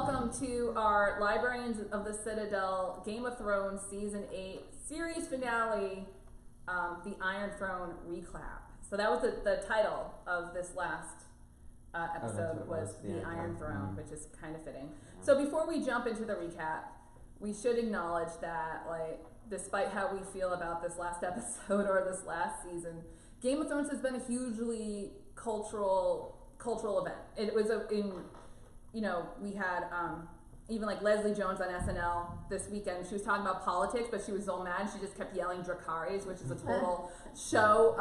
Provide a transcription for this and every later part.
welcome to our Librarians of the Citadel Game of Thrones Season 8 series finale, the Iron Throne reclap. So that was the title of this last episode was the Iron Throne, which is kind of fitting. Yeah. So before we jump into the recap, we should acknowledge that, like, despite how we feel about this last episode or this last season, Game of Thrones has been a hugely cultural event. It was we had even like Leslie Jones on SNL this weekend. She was talking about politics, but she was so mad she just kept yelling Dracarys, which is a total show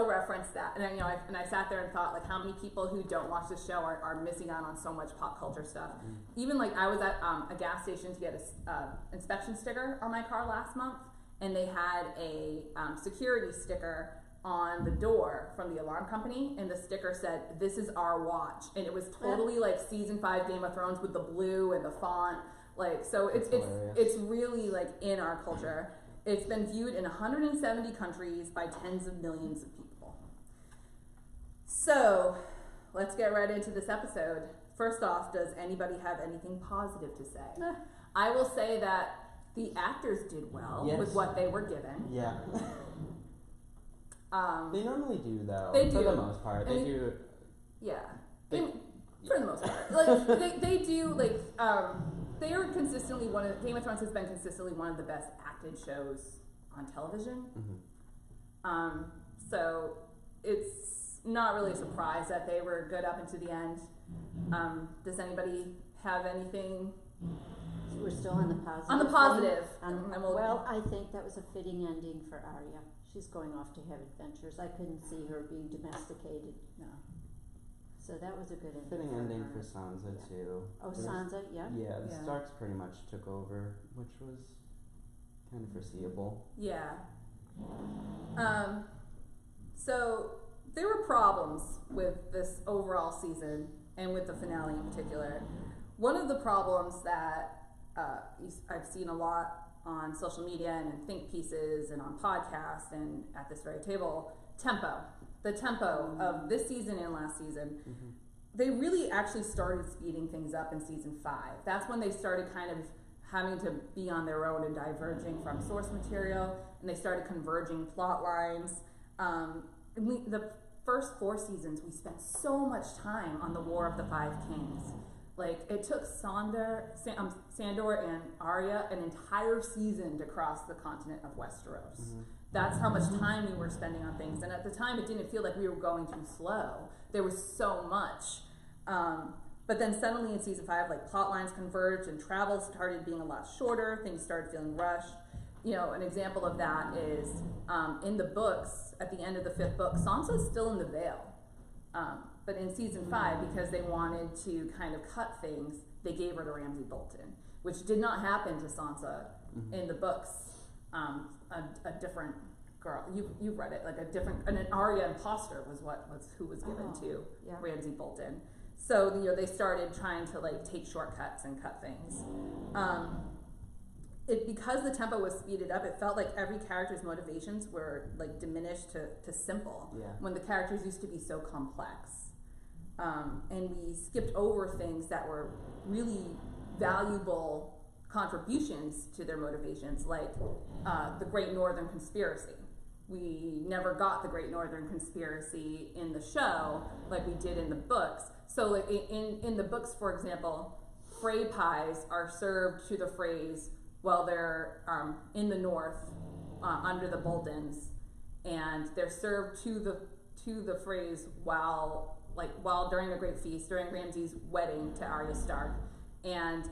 reference that. And I sat there and thought, like, how many people who don't watch the show are missing out on so much pop culture stuff. Even like I was at a gas station to get a inspection sticker on my car last month, and they had a security sticker on the door from the alarm company, and the sticker said, "This is our watch," and it was totally like season 5 Game of Thrones with the blue and the font, like, so it's really like in our culture. It's been viewed in 170 countries by tens of millions of people. So let's get right into this episode. First off, does anybody have anything positive to say? I will say that the actors did well with what they were given. Yeah. They normally do, though. They do. For the most part. They do. Yeah. For the most part. Like, they do, like, they are consistently Game of Thrones has been consistently one of the best acted shows on television. Mm-hmm. So it's not really a surprise that they were good up into the end. Does anybody have anything? We're still on the positive. On the positive. Well, I think that was a fitting ending for Arya. She's going off to have adventures. I couldn't see her being domesticated. No. So that was a good ending. Fitting ending for Sansa, too. Oh, Sansa, yeah? Yeah, the Starks pretty much took over, which was kind of foreseeable. Yeah. So there were problems with this overall season and with the finale in particular. One of the problems that I've seen a lot on social media and in think pieces and on podcasts and at this very table, tempo. The tempo of this season and last season, they really actually started speeding things up in season 5. That's when they started kind of having to be on their own and diverging from source material, and they started converging plot lines. The first 4 seasons, we spent so much time on the War of the Five Kings. Like, it took Sandor and Arya an entire season to cross the continent of Westeros. Mm-hmm. That's how much time we were spending on things. And at the time, it didn't feel like we were going too slow. There was so much. But then suddenly in season 5, like, plot lines converged and travel started being a lot shorter. Things started feeling rushed. An example of that is in the books, at the end of the 5th book, Sansa's still in the Vale. But in season 5, because they wanted to kind of cut things, they gave her to Ramsay Bolton, which did not happen to Sansa in the books. A different girl, you've read it, like an Arya imposter who was given to Ramsay Bolton. So they started trying to, like, take shortcuts and cut things. Because the tempo was speeded up, it felt like every character's motivations were, like, diminished to simple. Yeah. When the characters used to be so complex. And we skipped over things that were really valuable contributions to their motivations, like the Great Northern Conspiracy. We never got the Great Northern Conspiracy in the show like we did in the books. So, like, in the books, for example, Frey pies are served to the Freys while they're in the north under the Boltons, and they're served to the Freys while during a great feast, during Ramsay's wedding to Arya Stark, and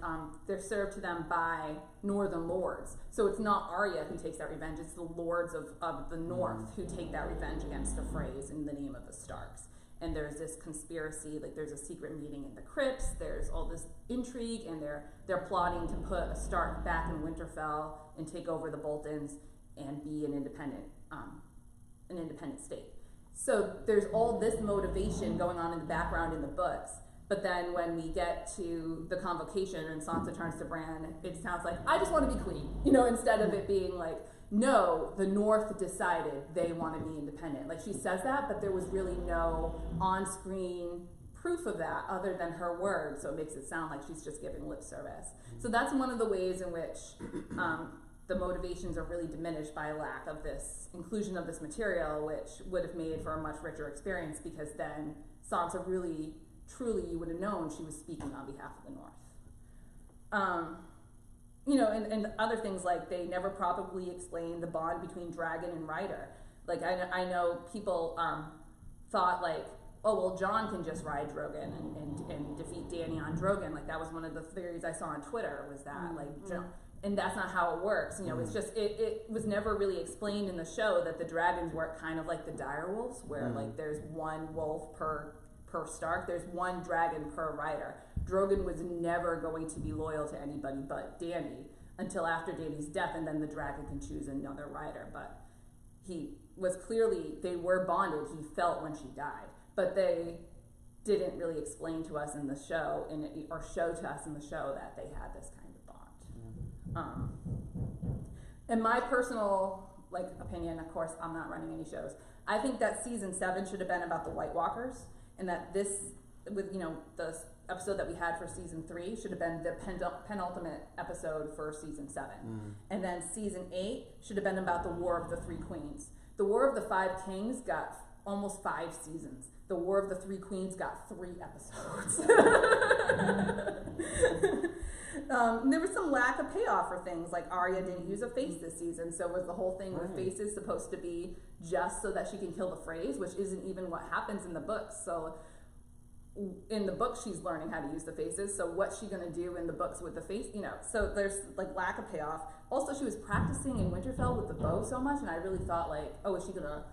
they're served to them by northern lords. So it's not Arya who takes that revenge, it's the lords of the north who take that revenge against the Freys in the name of the Starks. And there's this conspiracy, like, there's a secret meeting in the crypts, there's all this intrigue, and they're plotting to put a Stark back in Winterfell and take over the Boltons and be an independent state. So there's all this motivation going on in the background in the books, but then when we get to the convocation and Sansa turns to Bran, it sounds like, I just want to be queen, instead of it being like, no, the North decided they want to be independent. Like, she says that, but there was really no on-screen proof of that other than her words, so it makes it sound like she's just giving lip service. So that's one of the ways in which the motivations are really diminished by lack of this inclusion of this material, which would have made for a much richer experience, because then Sansa really, truly, you would have known she was speaking on behalf of the North. You know, and other things, like they never properly explained the bond between Dragon and Ryder. Like I know people thought like, oh well, Jon can just ride Drogon and defeat Dany on Drogon. Like that was one of the theories I saw on Twitter, was that like Jon, and that's not how it works. You know, it's just it was never really explained in the show that the dragons work kind of like the direwolves, where like there's one wolf per Stark, there's one dragon per rider. Drogon was never going to be loyal to anybody but Dany until after Dany's death, and then the dragon can choose another rider. But he was clearly, they were bonded. He felt when she died, but they didn't really explain to us in the show, or show to us in the show, that they had this kind of bond. In my personal opinion, of course, I'm not running any shows. I think that season 7 should have been about the White Walkers, and that this, with the episode that we had for season 3, should have been the penultimate episode for season 7. And then season 8 should have been about the War of the Three Queens. The War of the Five Kings got almost 5 seasons. The War of the Three Queens got 3 episodes. There was some lack of payoff for things, like Arya didn't use a face this season, so was the whole thing with faces supposed to be just so that she can kill the Freys, which isn't even what happens in the books. So in the book she's learning how to use the faces, so what's she going to do in the books with the face, so there's lack of payoff. Also, she was practicing in Winterfell with the bow so much, and I really thought is she going to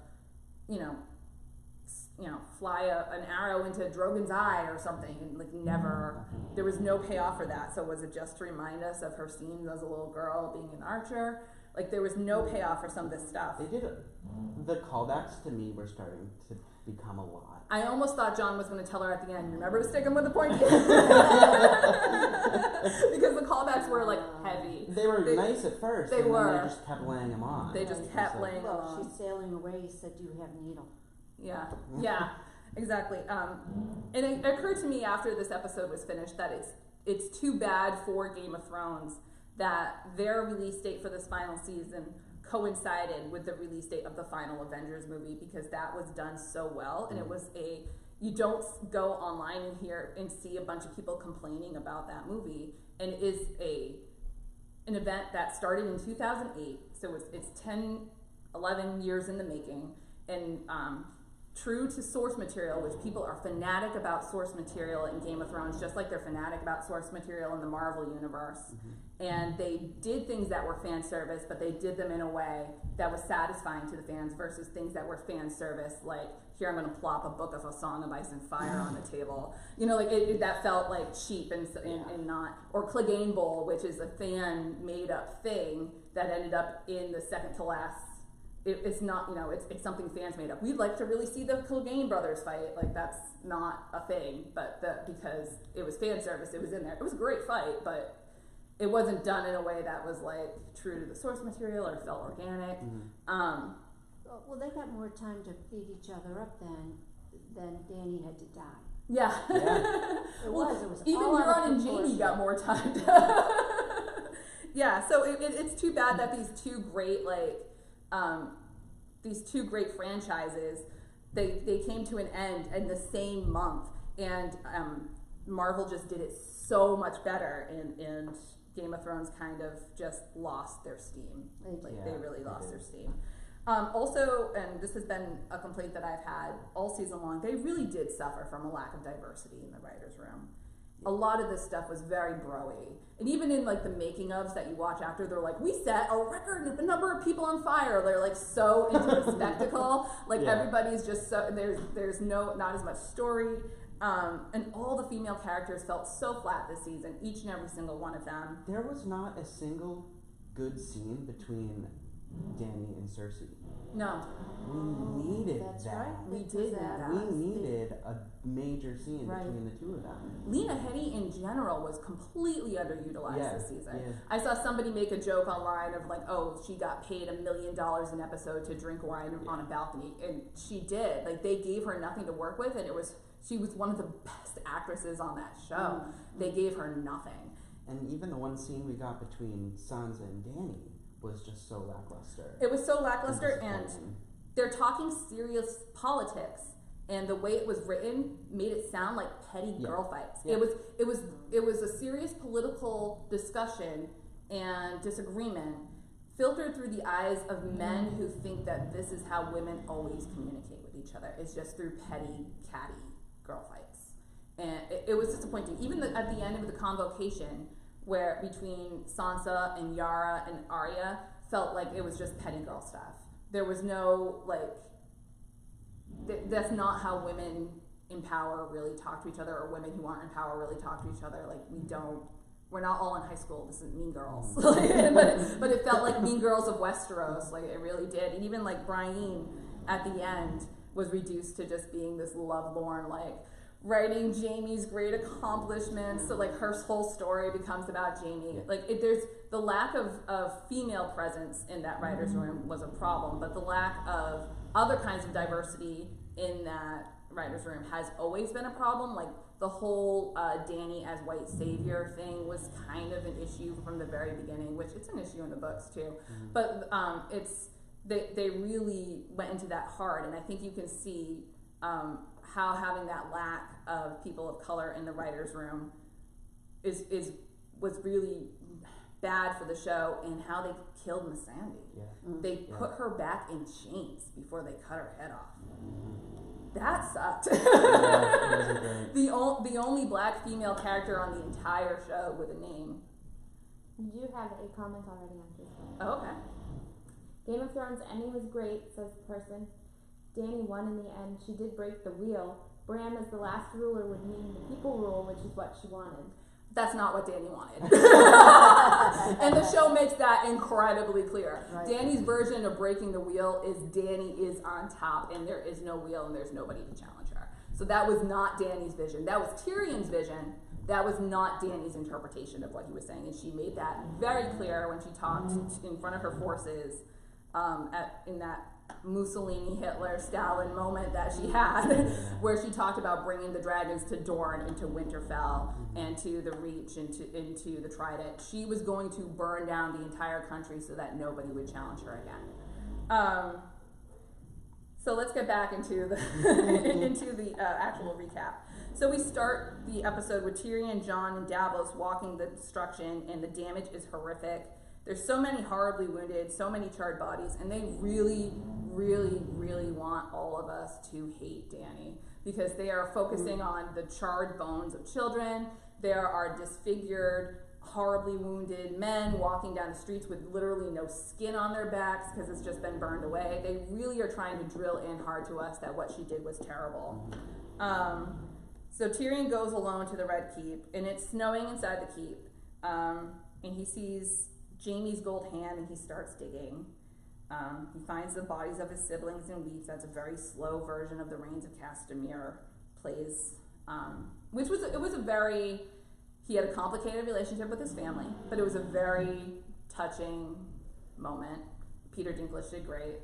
fly an arrow into Drogon's eye or something, and never, there was no payoff for that. So was it just to remind us of her scenes as a little girl being an archer? There was no payoff for some of this stuff. They did it. The callbacks to me were starting to become a lot. I almost thought Jon was going to tell her at the end, remember to stick him with the pointy. Because the callbacks were heavy. They were nice at first. They were. Then they just kept laying them on. They just kept laying them on. Well, she's sailing away. He said, "Do you have a needle?" Yeah, exactly. And it occurred to me after this episode was finished that it's too bad for Game of Thrones that their release date for this final season coincided with the release date of the final Avengers movie, because that was done so well, and it was you don't go online and hear and see a bunch of people complaining about that movie, and it is an event that started in 2008, so it's 11 years in the making, and true to source material, which people are fanatic about source material in Game of Thrones, just like they're fanatic about source material in the Marvel universe. And they did things that were fan service, but they did them in a way that was satisfying to the fans, versus things that were fan service, like, here I'm going to plop a book of A Song of Ice and Fire on the table. That felt cheap and not, or Clegane Bowl, which is a fan made up thing that ended up in the second to last. It's not, it's something fans made up. We'd like to really see the Clegane brothers fight. That's not a thing, but because it was fan service, it was in there. It was a great fight, but it wasn't done in a way that was true to the source material or felt organic. Well, they got more time to beat each other up than Dany had to die. Yeah. It was even all Euron and Jaime got more time. Yeah, so it's too bad that these two great franchises, they came to an end in the same month, and Marvel just did it so much better, and Game of Thrones kind of just lost their steam. They really lost their steam. Also, and this has been a complaint that I've had all season long, they really did suffer from a lack of diversity in the writers' room. A lot of this stuff was very bro-y. And even in the making ofs that you watch after, they're we set a record number of people on fire. They're so into the spectacle. Everybody's just so, there's not as much story. And all the female characters felt so flat this season, each and every single one of them. There was not a single good scene between Dany and Cersei. No. We needed That's that. right. We did that. We needed a major scene between the two of them. Lena Headey in general was completely underutilized this season. Yeah. I saw somebody make a joke online of she got paid $1 million an episode to drink wine on a balcony, and she did. They gave her nothing to work with, and it was She was one of the best actresses on that show. They gave her nothing. And even the one scene we got between Sansa and Dany was just so lackluster. It was so lackluster, and disappointing. they're talking serious politics, and the way it was written made it sound like petty girl fights. Yeah. It was a serious political discussion and disagreement filtered through the eyes of men who think that this is how women always communicate with each other. It's just through petty, catty girl fights. And it was disappointing. Even at the end of the convocation, where between Sansa and Yara and Arya, felt like it was just petty girl stuff. There was no, like, that's not how women in power really talk to each other, or women who aren't in power really talk to each other. Like, we're not all in high school. This isn't Mean Girls. but it felt like Mean Girls of Westeros. Like, it really did. And even, like, Brienne at the end was reduced to just being this lovelorn, like, writing Jaime's great accomplishments. So, like, her whole story becomes about Jaime. Like, there's the lack of female presence in that writer's room was a problem, but the lack of other kinds of diversity in that writer's room has always been a problem. Like, the whole Dany as white savior thing was kind of an issue from the very beginning, which it's an issue in the books too. But they really went into that hard, and I think you can see how having that lack of people of color in the writer's room was really bad for the show, and how they killed Missandei. They put her back in chains before they cut her head off. That sucked. The only black female character on the entire show with a name. You have a comment already on Facebook. Oh, okay. Game of Thrones ending was great, says the person. Dany won in the end. She did break the wheel. Bran as the last ruler would mean the people rule, which is what she wanted. That's not what Dany wanted. And the show makes that incredibly clear. Right. Dany's version of breaking the wheel is Dany is on top, and there is no wheel, and there's nobody to challenge her. So that was not Dany's vision. That was Tyrion's vision. That was not Dany's interpretation of what he was saying, and she made that very clear when she talked in front of her forces in that Mussolini, Hitler, Stalin moment that she had, where she talked about bringing the dragons to Dorne and to Winterfell and to the Reach and into the Trident. She was going to burn down the entire country so that nobody would challenge her again. So let's get back into the actual recap. So we start the episode with Tyrion, Jon, and Davos walking the destruction, and the damage is horrific. There's so many horribly wounded, so many charred bodies, and they really, really, really want all of us to hate Dany, because they are focusing on the charred bones of children. There are disfigured, horribly wounded men walking down the streets with literally no skin on their backs because it's just been burned away. They really are trying to drill in hard to us that what she did was terrible. So Tyrion goes alone to the Red Keep, and it's snowing inside the keep, and he sees Jaime's gold hand, and he starts digging. He finds the bodies of his siblings and weeps. That's a very slow version of the Reigns of Castamere plays, which was he had a complicated relationship with his family, but it was a very touching moment. Peter Dinklage did great.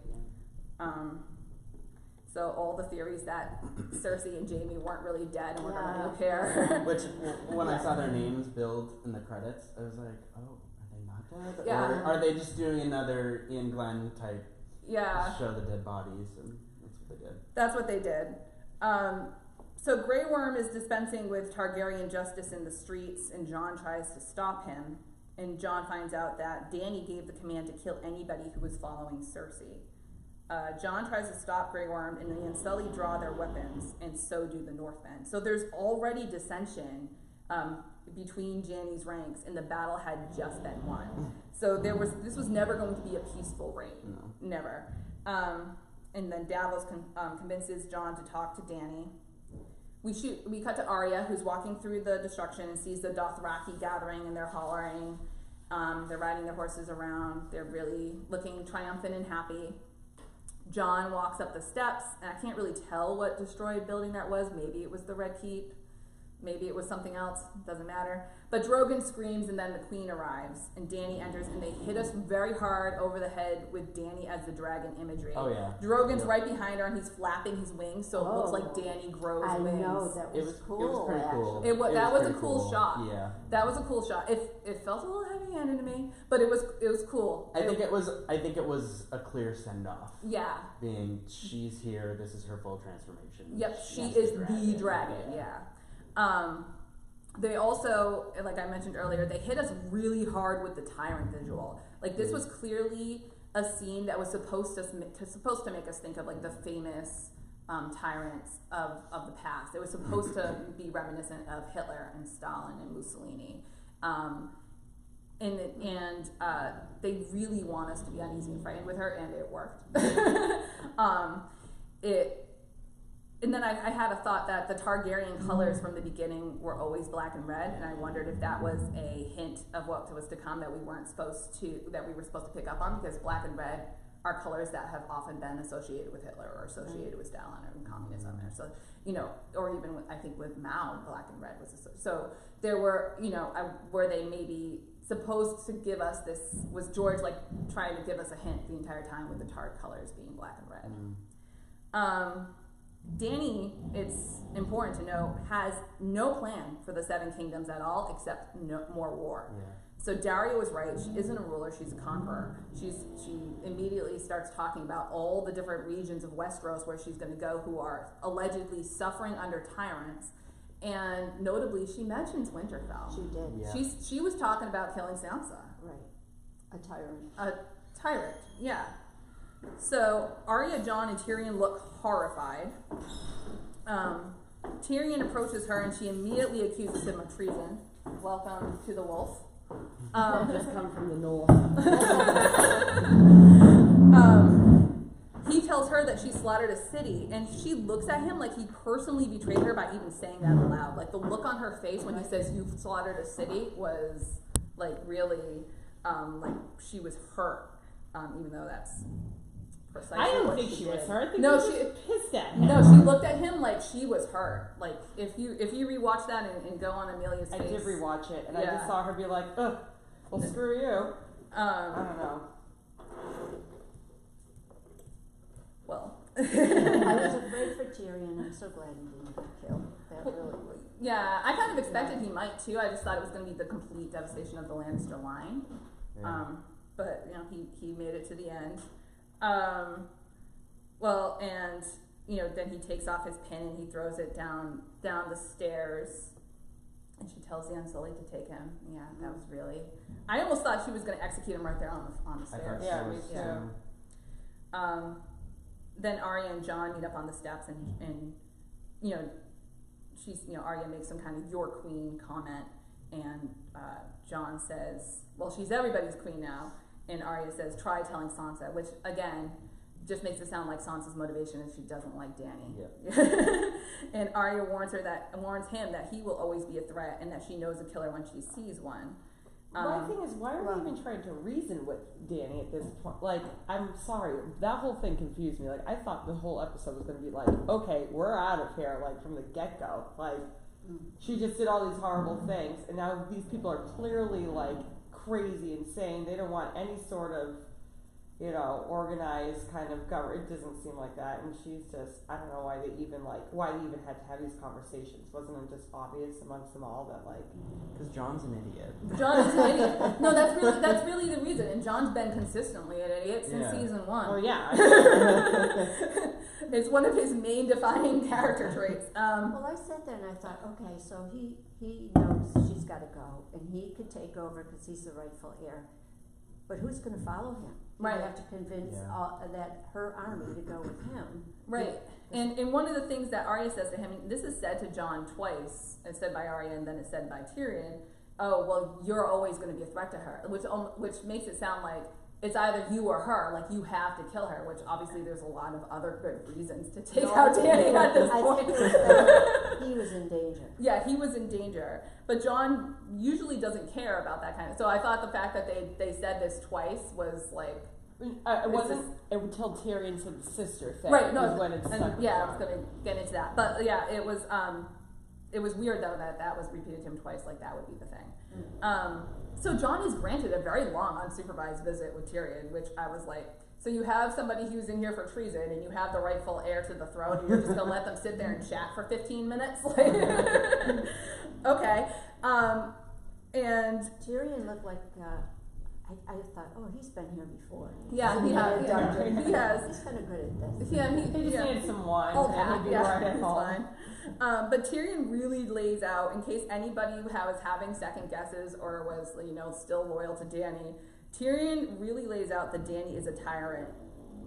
So all the theories that Cersei and Jaime weren't really dead and were going to repair. Which, when I saw their names billed in the credits, I was like, oh, dead? Yeah. Or are they just doing another Ian Glenn type show the dead bodies, and that's what they did? That's what they did. So Grey Worm is dispensing with Targaryen justice in the streets, and Jon tries to stop him, and Jon finds out that Dany gave the command to kill anybody who was following Cersei. Jon tries to stop Grey Worm, and the Unsullied draw their weapons, and so do the Northmen. So there's already dissension between Dany's ranks, and the battle had just been won. So this was never going to be a peaceful reign. No. Never. And then Davos convinces Jon to talk to Dany. We cut to Arya, who's walking through the destruction and sees the Dothraki gathering, and they're hollering. They're riding their horses around. They're really looking triumphant and happy. Jon walks up the steps, and I can't really tell what destroyed building that was. Maybe it was the Red Keep. Maybe it was something else, doesn't matter. But Drogon screams and then the queen arrives and Dany enters and they hit us very hard over the head with Dany as the dragon imagery. Oh yeah. Drogon's right behind her and he's flapping his wings so it looks like Dany grows wings. I know, that was cool. It was pretty cool. That was a cool shot. Yeah. That was a cool shot. It felt a little heavy-handed to me, but it was cool. I think it was a clear send-off. Yeah. Being she's here, this is her full transformation. Yep, she is the dragon. Yeah. They also, like I mentioned earlier, they hit us really hard with the tyrant visual. Like this was clearly a scene that was supposed to make us think of like the famous tyrants of the past. It was supposed to be reminiscent of Hitler and Stalin and Mussolini. And they really want us to be uneasy and frightened with her, and it worked. And then I had a thought that the Targaryen colors from the beginning were always black and red, and I wondered if that was a hint of what was to come that we were supposed to pick up on, because black and red are colors that have often been associated with Hitler or associated with Stalin or communism. Or so, or even I think with Mao, black and red was associated. So there were, were they maybe supposed to give us this? Was George like trying to give us a hint the entire time with the Targ colors being black and red? Dany, it's important to know, has no plan for the Seven Kingdoms at all, except more war. Yeah. So Dario was right. She isn't a ruler. She's a conqueror. She immediately starts talking about all the different regions of Westeros where she's going to go, who are allegedly suffering under tyrants. And notably, she mentions Winterfell. She did. Yeah. She was talking about killing Sansa. Right. A tyrant. A tyrant. Yeah. So Arya, Jon, and Tyrion look horrified. Tyrion approaches her and she immediately accuses him of treason. Welcome to the Wolf. Just come from the north. He tells her that she slaughtered a city, and she looks at him like he personally betrayed her by even saying that aloud. Like the look on her face when he says you've slaughtered a city was like really like she was hurt, even though that's precisely I don't what think she was did. hurt. I think No, she was pissed at him. No, she looked at him like she was hurt. Like if you rewatch that and go on Amelia's face. I did rewatch it, and I just saw her be like, ugh, well, screw you. I don't know. Well, I was afraid for Tyrion. I'm so glad he didn't get killed. That really was. Yeah, I kind of expected he might too. I just thought it was going to be the complete devastation of the Lannister line. Yeah. But he made it to the end. Well, and then he takes off his pin and he throws it down the stairs. And she tells the Unsullied to take him. Yeah, that was really. I almost thought she was going to execute him right there on the stairs. Yeah, me too. Yeah. Then Arya and Jon meet up on the steps, and she's Arya makes some kind of "your queen" comment, and Jon says, "Well, she's everybody's queen now," and Arya says, "Try telling Sansa," which again just makes it sound like Sansa's motivation is she doesn't like Dany. Yeah. And Arya warns him that he will always be a threat, and that she knows a killer when she sees one. My thing is, why are we even trying to reason with Dany at this point? Like, I'm sorry, that whole thing confused me. Like, I thought the whole episode was going to be like, okay, we're out of here, like, from the get-go. Like, she just did all these horrible things, and now these people are clearly, like, crazy, insane. They don't want any sort of, organized kind of government. It doesn't seem like that, and she's just, I don't know why they even had to have these conversations. Wasn't it just obvious amongst them all that, like... Because Jon's an idiot. Jon is an idiot. No, that's really the reason, and Jon's been consistently an idiot since season 1. Well, yeah. It's one of his main defining character traits. Well, I sat there and I thought, okay, so he knows she's got to go, and he could take over because he's the rightful heir. But who's going to follow him? Right. You have to convince that her army to go with him. Right. And one of the things that Arya says to him, and this is said to Jon twice, it's said by Arya and then it's said by Tyrion, oh, well, you're always going to be a threat to her, which makes it sound like it's either you or her, like you have to kill her, which obviously there's a lot of other good reasons to take out Dany at this point. He was in danger. Yeah, he was in danger. But Jon usually doesn't care about that kind of... So I thought the fact that they said this twice was like... It wasn't until Tyrion said the sister thing. Right, no. When it stuck I was going to get into that. But yeah, it was... it was weird though that was repeated to him twice, like that would be the thing. So Jon is granted a very long unsupervised visit with Tyrion, which I was like, so you have somebody who's in here for treason and you have the rightful heir to the throne and you're just gonna let them sit there and chat for 15 minutes? Like, okay. And Tyrion looked like, I thought, oh, he's been here before. Yeah, he has. He's kind of good at this. Yeah, he just needed some wine and he'd be yeah, right at home. Fine. But Tyrion really lays out, in case anybody was having second guesses or was, still loyal to Dany, Tyrion really lays out that Dany is a tyrant,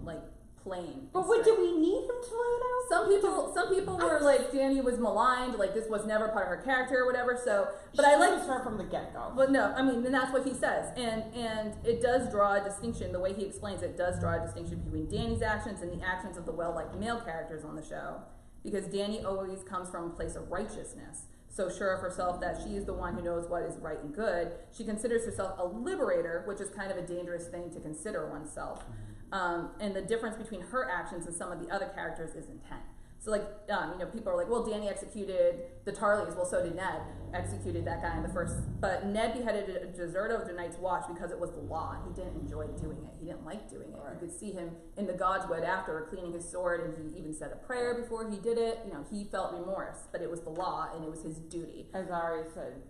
like, plain. But do we need him to lay it out? Some people were like, Dany was maligned, like this was never part of her character or whatever. So, but I like her from the get-go. But no, I mean, and that's what he says, and it does draw a distinction. The way he explains it does draw a distinction between Dany's actions and the actions of the well-liked male characters on the show, because Dany always comes from a place of righteousness. So sure of herself that she is the one who knows what is right and good, she considers herself a liberator, which is kind of a dangerous thing to consider oneself. And the difference between her actions and some of the other characters is intent. So like, people are like, well, Dany executed the Tarleys. Well, so did Ned. Executed that guy in the first, but Ned beheaded a deserter of the Night's Watch because it was the law. He didn't enjoy doing it. He didn't like doing it. Right. You could see him in the Godswood after cleaning his sword, and he even said a prayer before he did it. He felt remorse, but it was the law and it was his duty. As Arya said,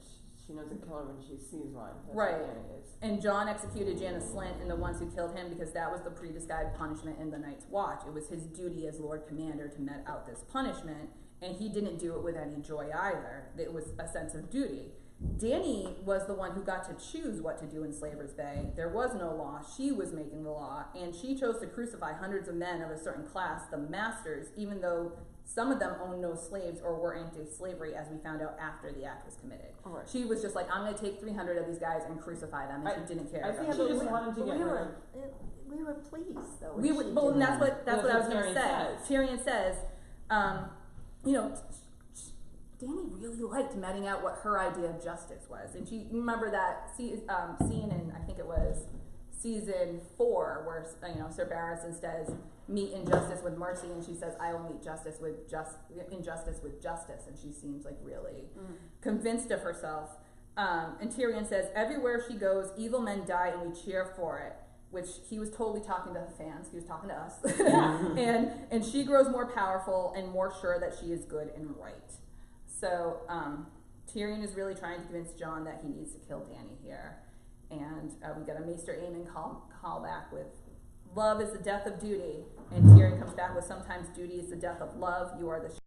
she knows a killer when she sees one. That's right. What Dany is. And Jon executed Jaina Slynt and the ones who killed him because that was the pre-described punishment in the Night's Watch. It was his duty as Lord Commander to met out this punishment, and he didn't do it with any joy either. It was a sense of duty. Dany was the one who got to choose what to do in Slaver's Bay. There was no law. She was making the law, and she chose to crucify hundreds of men of a certain class, the masters, even though some of them owned no slaves or were anti-slavery, as we found out after the act was committed. Right. She was just like, I'm going to take 300 of these guys and crucify them, and she didn't care. I think she just wanted to get rid of. We were pleased, though. And that's what I was going to say. Tyrion says, Dany really liked meting out what her idea of justice was. And you remember that scene in, I think it was season 4, where Sir Barristan says, meet injustice with mercy, and she says, I will meet injustice with justice, and she seems like really convinced of herself. And Tyrion says, everywhere she goes, evil men die, and we cheer for it. Which he was totally talking to the fans. He was talking to us. and she grows more powerful and more sure that she is good and right. So Tyrion is really trying to convince Jon that he needs to kill Dany here. And we got a Maester Aemon call back with, love is the death of duty. And Tyrion comes back with, sometimes duty is the death of love. You are the